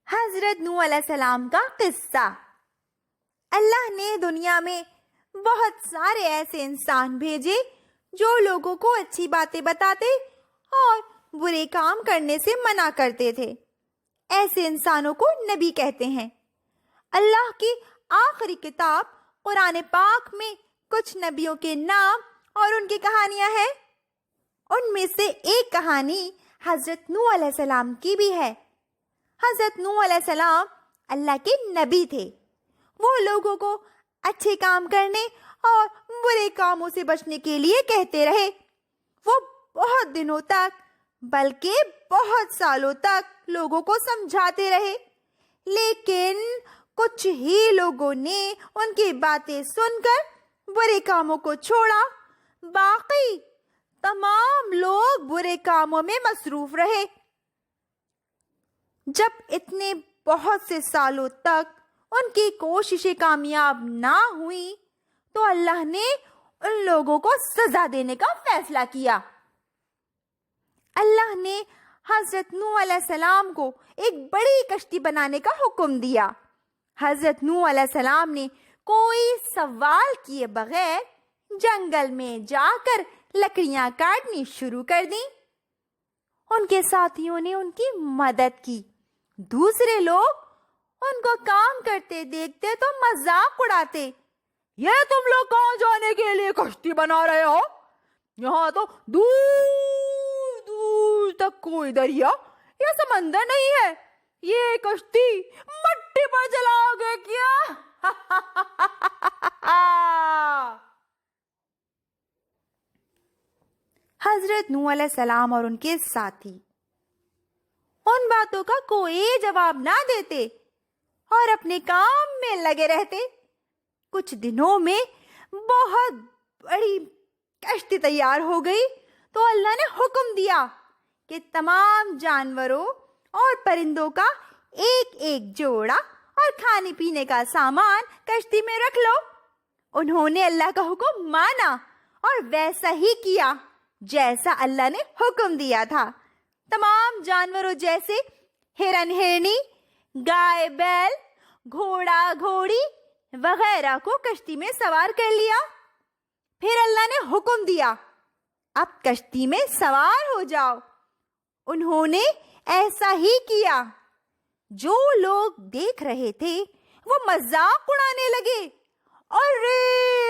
حضرت نوح علیہ السلام کا قصہ۔ اللہ نے دنیا میں بہت سارے ایسے انسان بھیجے جو لوگوں کو اچھی باتیں بتاتے اور برے کام کرنے سے منع کرتے تھے۔ ایسے انسانوں کو نبی کہتے ہیں۔ اللہ کی آخری کتاب قرآن پاک میں کچھ نبیوں کے نام اور ان کی کہانیاں ہیں۔ ان میں سے ایک کہانی حضرت نوح علیہ السلام کی بھی ہے۔ حضرت نوح علیہ السلام اللہ کے نبی تھے۔ وہ لوگوں کو اچھے کام کرنے اور برے کاموں سے بچنے کے لیے کہتے رہے۔ وہ بہت دنوں تک بلکہ بہت سالوں تک لوگوں کو سمجھاتے رہے، لیکن کچھ ہی لوگوں نے ان کی باتیں سن کر برے کاموں کو چھوڑا۔ باقی تمام لوگ برے کاموں میں مصروف رہے۔ جب اتنے بہت سے سالوں تک ان کی کوششیں کامیاب نہ ہوئی تو اللہ نے ان لوگوں کو سزا دینے کا فیصلہ کیا۔ اللہ نے حضرت نوح علیہ السلام کو ایک بڑی کشتی بنانے کا حکم دیا۔ حضرت نوح علیہ السلام نے کوئی سوال کیے بغیر جنگل میں جا کر لکڑیاں کاٹنی شروع کر دیں۔ ان کے ساتھیوں نے ان کی مدد کی۔ دوسرے لوگ ان کو کام کرتے دیکھتے تو مذاق اڑاتے۔ یہ تم لوگ کہاں جانے کے لیے کشتی بنا رہے ہو؟ یہاں تو دور دور تک کوئی دریا یا سمندر نہیں ہے، یہ کشتی مٹی پر چلاؤ گے کیا؟ حضرت نوح علیہ السلام اور ان کے ساتھی ان باتوں کا کوئی جواب نہ دیتے اور اپنے کام میں لگے رہتے۔ کچھ دنوں میں بہت بڑی کشتی تیار ہو گئی تو اللہ نے حکم دیا کہ تمام جانوروں اور پرندوں کا ایک ایک جوڑا اور کھانے پینے کا سامان کشتی میں رکھ لو۔ انہوں نے اللہ کا حکم مانا اور ویسا ہی کیا جیسا اللہ نے حکم دیا تھا۔ تمام جانوروں جیسے ہرن ہرنی، گائے بیل، گھوڑا گھوڑی وغیرہ کو کشتی میں سوار کر لیا۔ پھر اللہ نے حکم دیا، اب کشتی میں سوار ہو جاؤ۔ انہوں نے ایسا ہی کیا۔ جو لوگ دیکھ رہے تھے وہ مذاق اڑانے لگے۔ ارے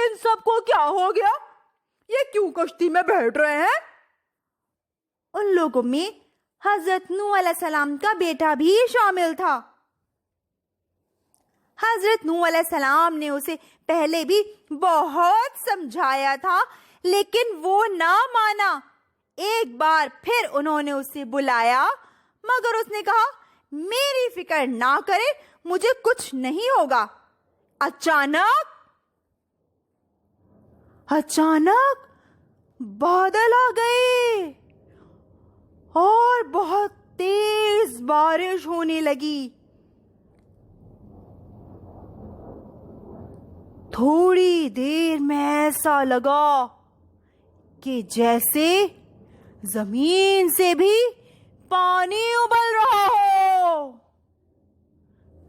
ان سب کو کیا ہو گیا؟ یہ کیوں کشتی میں بیٹھ رہے ہیں؟ ان لوگوں میں حضرت نوح علیہ السلام کا بیٹا بھی شامل تھا۔ حضرت نوح علیہ السلام نے اسے پہلے بھی بہت سمجھایا تھا لیکن وہ نہ مانا۔ ایک بار پھر انہوں نے اسے بلایا مگر اس نے کہا، میری فکر نہ کرے، مجھے کچھ نہیں ہوگا۔ اچانک بادل آ گئے اور بہت تیز بارش ہونے لگی۔ تھوڑی دیر میں ایسا لگا کہ جیسے زمین سے بھی پانی ابل رہا ہو۔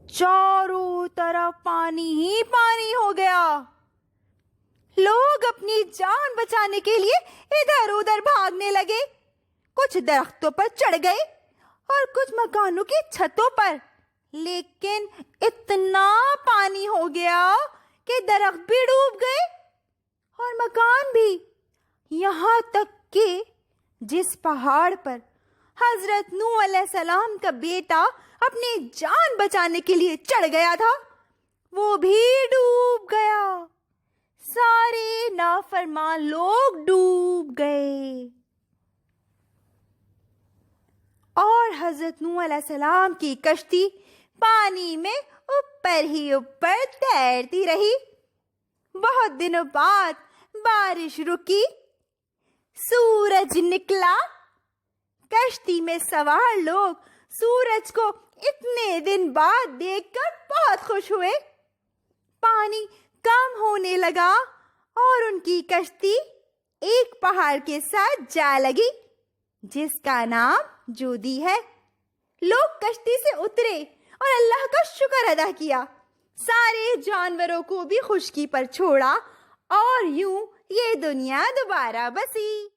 چاروں طرف پانی ہی پانی ہو گیا۔ لوگ اپنی جان بچانے کے لیے ادھر ادھر بھاگنے لگے۔ کچھ درختوں پر چڑھ گئے اور کچھ مکانوں کی چھتوں پر، لیکن اتنا پانی ہو گیا کہ درخت بھی ڈوب گئے اور مکان بھی۔ یہاں تک کہ جس پہاڑ پر حضرت نوح علیہ السلام کا بیٹا اپنی جان بچانے کے لیے چڑھ گیا تھا وہ بھی ڈوب گیا۔ سارے نافرمان لوگ ڈوب گئے اور حضرت نوح علیہ السلام کی کشتی پانی میں اوپر ہی اوپر تیرتی رہی۔ بہت دنوں بعد بارش رکی، سورج نکلا۔ کشتی میں سوار لوگ سورج کو اتنے دن بعد دیکھ کر بہت خوش ہوئے۔ پانی کم ہونے لگا اور ان کی کشتی ایک پہاڑ کے ساتھ جا لگی جس کا نام جودی ہے۔ لوگ کشتی سے اترے اور اللہ کا شکر ادا کیا، سارے جانوروں کو بھی خشکی پر چھوڑا اور یوں یہ دنیا دوبارہ بسی۔